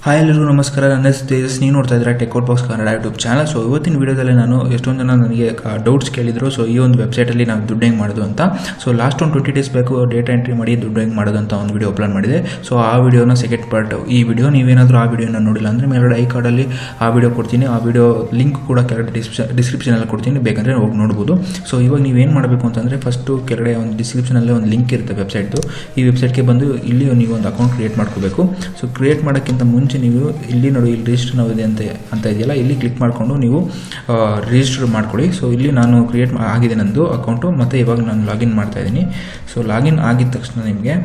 Hi ಎಲ್ಲರಿಗೂ ನಮಸ್ಕಾರ. ನನ್ನ ಹೆಸರು ತೇಜಸ್. ನೀವು ನೋಡ್ತಾ ಇದ್ದೀರಾ ಟೆಕ್ಔಟ್ಬಾಕ್ಸ್ ಕನ್ನಡ ಯೂಟ್ಯೂಬ್ ಚಾನಲ್. ಸೊ ಇವತ್ತಿನ ವೀಡಿಯೋದಲ್ಲಿ ನಾನು ಎಷ್ಟೊಂದು ಜನ ನನಗೆ ಡೌಟ್ಸ್ ಕೇಳಿದ್ರು. ಸೊ ಈ ಒಂದು ವೆಬ್ಸೈಟಲ್ಲಿ ನಾವು ದುಡ್ಡು ಹೆಂಗೆ ಮಾಡೋದು ಅಂತ. ಸೊ ಲಾಸ್ಟ್ ಒಂದು 20 ಡೇಸ್ ಬೇಕು ಡೇಟಾ ಎಂಟ್ರಿ ಮಾಡಿ ದುಡ್ಡು ಹೆಂಗೆ ಮಾಡೋದು ಅಂತ ಒಂದು ವೀಡಿಯೋ ಅಪ್ಲೋಡ್ ಮಾಡಿದೆ. ಸೊ ಆ ವಿಡಿಯೋನ ಸೆಕೆಂಡ್ ಪಾರ್ಟ್. ಈ ವಿಡಿಯೋ ನೀವೇನಾದರೂ ಆ ವಿಡಿಯೋನ ನೋಡಿಲ್ಲ ಅಂದರೆ ಮೇಲ್ಗಡೆ ಐ ಕಾರ್ಡಲ್ಲಿ ಆ ವಿಡಿಯೋ ಕೊಡ್ತೀನಿ. ಆ ವಿಡಿಯೋ ಲಿಂಕ್ ಕೂಡ ಕೆಳಗಡೆ ಡಿಸ್ಕ್ರಿಪ್ಷನಲ್ಲಿ ಕೊಡ್ತೀನಿ, ಬೇಕಂದರೆ ಹೋಗಿ ನೋಡ್ಬೋದು. ಸೊ ಇವಾಗ ನೀವೇನು ಮಾಡಬೇಕು ಅಂತಂದರೆ ಫಸ್ಟು ಕೆಳಗಡೆ ಒಂದು ಡಿಸ್ಕ್ರಿಪ್ಷನಲ್ಲಿ ಒಂದು ಲಿಂಕ್ ಇರುತ್ತೆ ವೆಬ್ಸೈಟ್ದು. ಈ ವೆಬ್ಸೈಟ್ಗೆ ಬಂದು ಇಲ್ಲಿ ನೀವು ಒಂದು ಅಕೌಂಟ್ ಕ್ರಿಯೇಟ್ ಮಾಡ್ಕೋಬೇಕು. ಸೊ ಕ್ರಿಯೇಟ್ ಮಾಡೋಕ್ಕಿಂತ ಮುಂಚೆ ನೀವು ಇಲ್ಲಿ ನೋಡಿ, ಇಲ್ಲಿ ರಿಜಿಸ್ಟರ್ ನಾವು ಇದೆ ಅಂತ ಇದೆಯಲ್ಲ, ಇಲ್ಲಿ ಕ್ಲಿಕ್ ಮಾಡಿಕೊಂಡು ನೀವು ರಿಜಿಸ್ಟರ್ ಮಾಡ್ಕೊಳ್ಳಿ. ಸೊ ಇಲ್ಲಿ ನಾನು ಕ್ರಿಯೇಟ್ ಆಗಿದೆ ನಂದು ಅಕೌಂಟು, ಮತ್ತು ಇವಾಗ ನಾನು ಲಾಗಿನ್ ಮಾಡ್ತಾಯಿದ್ದೀನಿ. ಸೊ ಲಾಗಿನ್ ಆಗಿದ ತಕ್ಷಣ ನಿಮಗೆ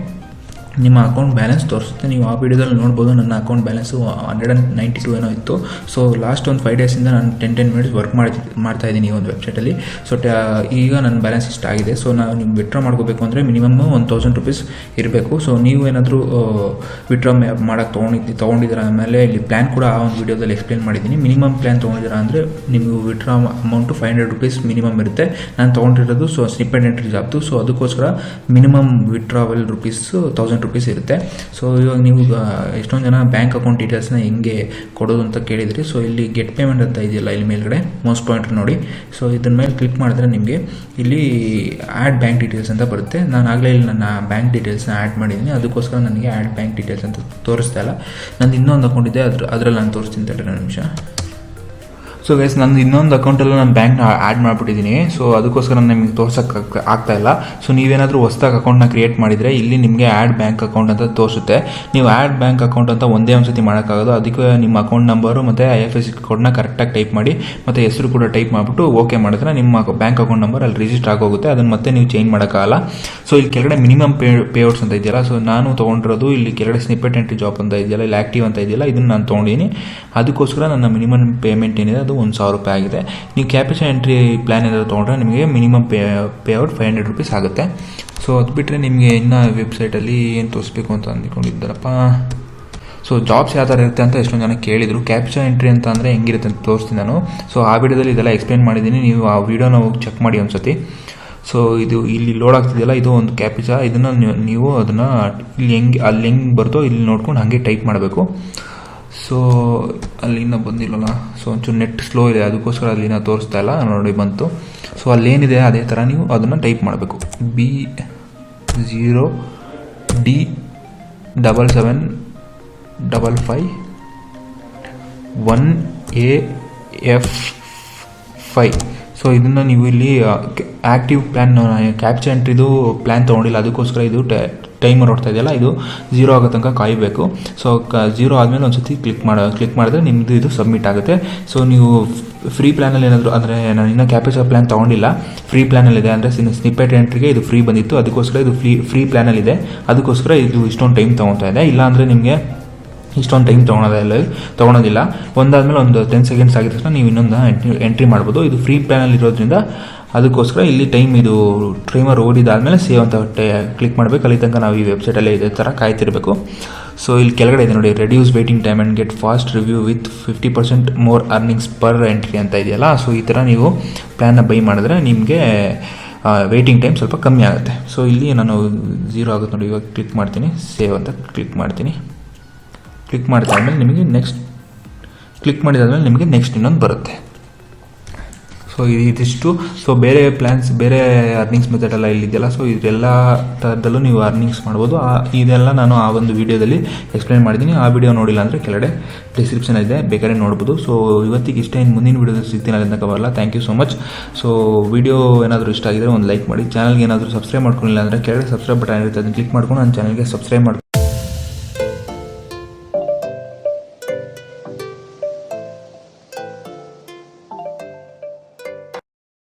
ನಿಮ್ಮ ಅಕೌಂಟ್ ಬ್ಯಾಲೆನ್ಸ್ ತೋರಿಸುತ್ತೆ. ನೀವು ಆ ವಿಡಿಯೋದಲ್ಲಿ ನೋಡ್ಬೋದು ನನ್ನ ಅಕೌಂಟ್ ಬ್ಯಾಲೆನ್ಸು 192 ಏನೋ ಇತ್ತು. ಸೊ ಲಾಸ್ಟ್ ಒಂದು 5 ಡೇಸಿಂದ ನಾನು 10 ಮಿನಿಟ್ಸ್ ವರ್ಕ್ ಮಾಡ್ತಾಯಿದ್ದೀನಿ ಈ ಒಂದು ವೆಬ್ಸೈಟಲ್ಲಿ. ಸೊ ಈಗ ನನ್ನ ಬ್ಯಾಲೆನ್ಸ್ ಇಷ್ಟ ಆಗಿದೆ. ಸೊ ನಾವು ನೀವು ವಿತ್ಡ್ರಾ ಮಾಡ್ಕೋಬೇಕು ಅಂದರೆ ಮಿನಿಮಮ್ 1000 ರೂಪೀಸ್ ಇರಬೇಕು. ಸೊ ನೀವು ಏನಾದರೂ ವಿತ್ಡ್ರಾ ಮಾಡೋಕ್ಕೆ ತೊಗೊಂಡಿದ್ದೀರಾ, ಆಮೇಲೆ ಇಲ್ಲಿ ಪ್ಲ್ಯಾನ್ ಕೂಡ ಆ ಒಂದು ವಿಡಿಯೋದಲ್ಲಿ ಎಕ್ಸ್ಪ್ಲೇನ್ ಮಾಡಿದ್ದೀನಿ. ಮಿನಿಮಮ್ ಪ್ಲ್ಯಾನ್ ತೊಗೊಂಡಿದ್ದೀರಾ ಅಂದರೆ ನಿಮಗೆ ವಿತ್ಡ್ರಾ ಅಮೌಂಟು 500 ರೂಪೀಸ್ ಮಿನಿಮಮ್ ಇರುತ್ತೆ. ನಾನು ತೊಗೊಂಡಿರೋದು ಸೊ ಸ್ನಿಪ್ಪೆಟ್ ಎಂಟ್ರಿ ಜಾಬ್ದು. ಸೊ ಅದಕ್ಕೋಸ್ಕರ ಮಿನಿಮಮ್ ವಿತ್ಡ್ರಾವಲ್ ರೂಪೀಸ್ 1000 ರೂಪೀಸ್ ಇರುತ್ತೆ. ಸೊ ಇವಾಗ ನೀವು ಎಷ್ಟೊಂದು ಜನ ಬ್ಯಾಂಕ್ ಅಕೌಂಟ್ ಡೀಟೇಲ್ಸ್ನ ಹೆಂಗೆ ಕೊಡೋದು ಅಂತ ಕೇಳಿದ್ರಿ. ಸೊ ಇಲ್ಲಿ ಗೆಟ್ ಪೇಮೆಂಟ್ ಅಂತ ಇದೆಯಲ್ಲ, ಇಲ್ಲಿ ಮೇಲ್ಗಡೆ ಮೌಸ್ ಪಾಯಿಂಟರ್ ನೋಡಿ. ಸೊ ಇದನ್ನ ಮೇಲೆ ಕ್ಲಿಕ್ ಮಾಡಿದ್ರೆ ನಿಮಗೆ ಇಲ್ಲಿ ಆ್ಯಡ್ ಬ್ಯಾಂಕ್ ಡೀಟೇಲ್ಸ್ ಅಂತ ಬರುತ್ತೆ. ನಾನು ಆಗಲೇ ಇಲ್ಲಿ ನನ್ನ ಬ್ಯಾಂಕ್ ಡೀಟೇಲ್ಸ್ನ ಆ್ಯಡ್ ಮಾಡಿದ್ದೀನಿ, ಅದಕ್ಕೋಸ್ಕರ ನನಗೆ ಆ್ಯಡ್ ಬ್ಯಾಂಕ್ ಡೀಟೇಲ್ಸ್ ಅಂತ ತೋರಿಸ್ತಾ ಇಲ್ಲ. ನಂದು ಇನ್ನೊಂದು ಅಕೌಂಟ್ ಇದೆ, ಅದರಲ್ಲಿ ನಾನು ತೋರಿಸ್ತೀನಿ ತಡ್ರಿ ಒಂದು ನಿಮಿಷ. ಸೊ ಗೈಸ್, ನಾನು ಇನ್ನೊಂದು ಅಕೌಂಟಲ್ಲೂ ನಾನು ಬ್ಯಾಂಕ್ನ ಆ್ಯಡ್ ಮಾಡಿಬಿಟ್ಟಿದ್ದೀನಿ. ಸೊ ಅದಕ್ಕೋಸ್ಕರ ನಿಮಗೆ ತೋರ್ಸೋಕ್ಕೆ ಆಗ್ತಾಯಿಲ್ಲ. ಸೊ ನೀವೇನಾದರೂ ಹೊಸ್ದಾಗಿ ಅಕೌಂಟ್ನ ಕ್ರಿಯೇಟ್ ಮಾಡಿದರೆ ಇಲ್ಲಿ ನಿಮಗೆ ಆ್ಯಡ್ ಬ್ಯಾಂಕ್ ಅಕೌಂಟ್ ಅಂತ ತೋರಿಸುತ್ತೆ. ನೀವು ಆ್ಯಡ್ ಬ್ಯಾಂಕ್ ಅಕೌಂಟ್ ಅಂತ ಒಂದೇ ಒಂದು ಸತಿ ಮಾಡೋಕ್ಕಾಗೋದು. ಅದಕ್ಕೆ ನಿಮ್ಮ ಅಕೌಂಟ್ ನಂಬರು ಮತ್ತು IFSC ಕೋಡ್ನ ಕರೆಕ್ಟಾಗಿ ಟೈಪ್ ಮಾಡಿ, ಮತ್ತು ಹೆಸರು ಕೂಡ ಟೈಪ್ ಮಾಡಿಬಿಟ್ಟು ಓಕೆ ಮಾಡಿದ್ರೆ ನಿಮ್ಮ ಬ್ಯಾಂಕ್ ಅಕೌಂಟ್ ನಂಬರ್ ಅಲ್ಲಿ ರಿಜಿಸ್ಟರ್ ಆಗೋಗುತ್ತೆ. ಅದನ್ನು ಮತ್ತೆ ನೀವು ಚೇಂಜ್ ಮಾಡೋಕ್ಕಾಗಲ್ಲ. ಸೊ ಇಲ್ಲಿ ಕೆಳಗಡೆ ಮಿನಿಮಮ್ ಪೇಔಟ್ಸ್ ಅಂತ ಇದೆಯಲ್ಲ, ಸೊ ನಾನು ತೊಗೊಂಡಿರೋದು ಇಲ್ಲಿ ಕೆಳಗಡೆ ಸ್ನಿಪ್ಪೆಟ್ ಎಂಟ್ರಿ ಜಾಬ್ ಅಂತ ಇದೆಯಲ್ಲ, ಇಲ್ಲಿ ಆ್ಯಕ್ಟಿವ್ ಅಂತ ಇದೆಯಲ್ಲ, ಇದನ್ನು ನಾನು ತೊಗೊಂಡಿದ್ದೀನಿ. ಅದಕ್ಕೋಸ್ಕರ ನನ್ನ ಮಿನಿಮಮ್ ಪೇಮೆಂಟ್ ಏನಿದೆ ಅದು 1000 ರೂಪಾಯಿ ಆಗಿದೆ. ನೀವು ಕ್ಯಾಪಿಟಲ್ ಎಂಟ್ರಿ ಪ್ಲ್ಯಾನ್ ಏನಾದರೂ ತೊಗೊಂಡ್ರೆ ನಿಮಗೆ ಮಿನಿಮಮ್ ಪೇಔಟ್ 500 ರೂಪೀಸ್ ಆಗುತ್ತೆ. ಸೊ ಅದು ಬಿಟ್ಟರೆ ನಿಮಗೆ ಇನ್ನು ವೆಬ್ಸೈಟಲ್ಲಿ ಏನು ತೋರಿಸ್ಬೇಕು ಅಂತ ಅಂದ್ಕೊಂಡಿದ್ದಾರಪ್ಪ. ಸೊ ಜಾಬ್ಸ್ ಯಾವ ಥರ ಇರುತ್ತೆ ಅಂತ ಎಷ್ಟೊಂದು ಜನ ಕೇಳಿದರು. ಕ್ಯಾಪ್ಚರ್ ಎಂಟ್ರಿ ಅಂತ ಅಂದರೆ ಹೆಂಗಿರುತ್ತೆ ಅಂತ ತೋರಿಸ್ತೀನಿ ನಾನು. ಸೊ ಆ ವಿಡಿಯೋದಲ್ಲಿ ಇದೆಲ್ಲ ಎಕ್ಸ್ಪ್ಲೇನ್ ಮಾಡಿದ್ದೀನಿ, ನೀವು ಆ ವಿಡಿಯೋನ ಹೋಗಿ ಚೆಕ್ ಮಾಡಿ ಒಂದು ಸತಿ. ಸೊ ಇದು ಇಲ್ಲಿ ಲೋಡ್ ಆಗ್ತಿದೆಯಲ್ಲ, ಇದು ಒಂದು ಕ್ಯಾಪಿಚಾ. ಇದನ್ನು ನೀವು ಅದನ್ನು ಇಲ್ಲಿ ಅಲ್ಲಿ ಹೆಂಗೆ ಬರ್ತೋ ಇಲ್ಲಿ ನೋಡ್ಕೊಂಡು ಹಾಗೆ ಟೈಪ್ ಮಾಡಬೇಕು. ಸೊ ಅಲ್ಲಿಂದ ಬಂದಿಲ್ಲಲ್ಲ, ಸೊ ಒಂಚೂರು ನೆಟ್ ಸ್ಲೋ ಇದೆ, ಅದಕ್ಕೋಸ್ಕರ ಅಲ್ಲಿನ ತೋರಿಸ್ತಾ ಇಲ್ಲ ನೋಡಿ, ಬಂತು. ಸೊ ಅಲ್ಲೇನಿದೆ ಅದೇ ಥರ ನೀವು ಅದನ್ನು ಟೈಪ್ ಮಾಡಬೇಕು. B0D755 ಸೊ ಇದನ್ನು ನೀವು ಇಲ್ಲಿ ಆ್ಯಕ್ಟಿವ್ ಪ್ಲ್ಯಾನ್, ಕ್ಯಾಪ್ಚರ್ ಎಂಟ್ರಿದು ಪ್ಲ್ಯಾನ್ ತೊಗೊಂಡಿಲ್ಲ, ಅದಕ್ಕೋಸ್ಕರ ಇದು ಟೈಮರ್ ಓಡ್ತಾ ಇದೆಯಲ್ಲ, ಇದು 0 ಆಗೋ ತನಕ ಕಾಯಬೇಕು. ಸೊ 0 ಆದಮೇಲೆ ಒಂದು ಸತಿ ಕ್ಲಿಕ್ ಮಾಡಿದ್ರೆ ನಿಮ್ಮದು ಇದು ಸಬ್ಮಿಟ್ ಆಗುತ್ತೆ. ಸೊ ನೀವು ಫ್ರೀ ಪ್ಲ್ಯಾನಲ್ಲಿ ಏನಾದರೂ, ಅಂದರೆ ನಾನು ಇನ್ನೂ ಕ್ಯಾಪ್ಚರ್ ಪ್ಲ್ಯಾನ್ ತೊಗೊಂಡಿಲ್ಲ, ಫ್ರೀ ಪ್ಲ್ಯಾನಲ್ಲಿದೆ. ಅಂದರೆ ಸ್ನಿಪ್ಪೆಟ್ ಎಂಟ್ರಿಗೆ ಇದು ಫ್ರೀ ಬಂದಿತ್ತು, ಅದಕ್ಕೋಸ್ಕರ ಇದು ಫ್ರೀ ಪ್ಲ್ಯಾನಲ್ಲಿದೆ, ಅದಕ್ಕೋಸ್ಕರ ಇದು ಇಷ್ಟೊಂದು ಟೈಮ್ ತೊಗೊತಾ ಇದೆ. ಇಲ್ಲ ಅಂದರೆ ನಿಮಗೆ ಇಷ್ಟೊಂದು ಟೈಮ್ ತೊಗೊಳೋದಿಲ್ಲ. ಒಂದಾದಮೇಲೆ ಒಂದು 10 ಸೆಕೆಂಡ್ಸ್ ಆಗಿದ ತಕ್ಷಣ ನೀವು ಇನ್ನೊಂದು ಎಂಟ್ರಿ ಮಾಡ್ಬೋದು. ಇದು ಫ್ರೀ ಪ್ಲ್ಯಾನಲ್ಲಿ ಇರೋದ್ರಿಂದ ಅದಕ್ಕೋಸ್ಕರ ಇಲ್ಲಿ ಟೈಮ್ ಇದು ಟ್ರೈಮರ್ ಓಡಿದಾದಮೇಲೆ ಸೇವ್ ಅಂತ ಕ್ಲಿಕ್ ಮಾಡಬೇಕು. ಅಲ್ಲಿ ತನಕ ನಾವು ಈ ವೆಬ್ಸೈಟಲ್ಲೇ ಇದೇ ಥರ ಕಾಯ್ತಿರಬೇಕು. ಸೊ ಇಲ್ಲಿ ಕೆಳಗಡೆ ಇದೆ ನೋಡಿ, reduce waiting time and get fast review with 50% more earnings per entry ಅಂತ ಇದೆಯಲ್ಲ. ಸೊ ಈ ಥರ ನೀವು ಪ್ಲ್ಯಾನ್ನ ಬೈ ಮಾಡಿದ್ರೆ ನಿಮಗೆ ವೇಟಿಂಗ್ ಟೈಮ್ ಸ್ವಲ್ಪ ಕಮ್ಮಿ ಆಗುತ್ತೆ. ಸೊ ಇಲ್ಲಿ ನಾನು 0 ಆಗುತ್ತೆ ನೋಡಿ, ಇವಾಗ ಕ್ಲಿಕ್ ಮಾಡ್ತೀನಿ, ಸೇವ್ ಅಂತ ಕ್ಲಿಕ್ ಮಾಡ್ತೀನಿ. ಕ್ಲಿಕ್ ಮಾಡಿದಾದ್ಮೇಲೆ ನಿಮಗೆ ನೆಕ್ಸ್ಟ್ ಇನ್ನೊಂದು ಬರುತ್ತೆ. ಸೊ ಇದಿಷ್ಟು. ಸೊ ಬೇರೆ ಪ್ಲ್ಯಾನ್ಸ್, ಬೇರೆ ಅರ್ನಿಂಗ್ಸ್ ಮೆಥಡ್ ಎಲ್ಲ ಇಲ್ಲಿದೆಯಲ್ಲ, ಸೊ ಇದೆಲ್ಲ ಥರದಲ್ಲೂ ನೀವು ಅರ್ನಿಂಗ್ಸ್ ಮಾಡ್ಬೋದು. ಇದೆಲ್ಲ ನಾನು ಆ ಒಂದು ವಿಡಿಯೋದಲ್ಲಿ ಎಕ್ಸ್ಪ್ಲೇನ್ ಮಾಡಿದ್ದೀನಿ. ಆ ವಿಡಿಯೋ ನೋಡಿಲ್ಲ ಅಂದರೆ ಕೆಳಗಡೆ ಡಿಸ್ಕ್ರಿಪ್ಷನ್ ಇದೆ, ಬೇಕಾದ್ರೆ ನೋಡ್ಬೋದು. ಸೊ ಇವತ್ತಿಗೆ ಇಷ್ಟೇ, ಇನ್ನು ಮುಂದಿನ ವಿಡಿಯೋದಲ್ಲಿ ಸಿಗ್ತೀನಿ, ಅದರಿಂದ ಬರಲ್ಲ. Thank you so much. So video ಏನಾದರೂ ಇಷ್ಟ ಆಗಿದ್ರೆ ಒಂದು ಲೈಕ್ ಮಾಡಿ. ಚಾನಲ್ಗೆ ಏನಾದರೂ ಸಬ್ಸ್ಕ್ರೈಬ್ ಮಾಡ್ಕೊಂಡಿಲ್ಲ ಅಂದರೆ ಕೆಳಗಡೆ ಸಬ್ಸ್ಕ್ರೈಬ್ ಬಟನ್ ಇರುತ್ತೆ, ಅದನ್ನು ಕ್ಲಿಕ್ ಮಾಡ್ಕೊಂಡು ನನ್ನ ಚಾನಲ್ಗೆ ಸಬ್ಸ್ಕ್ರೈಬ್ ಮಾಡಿ.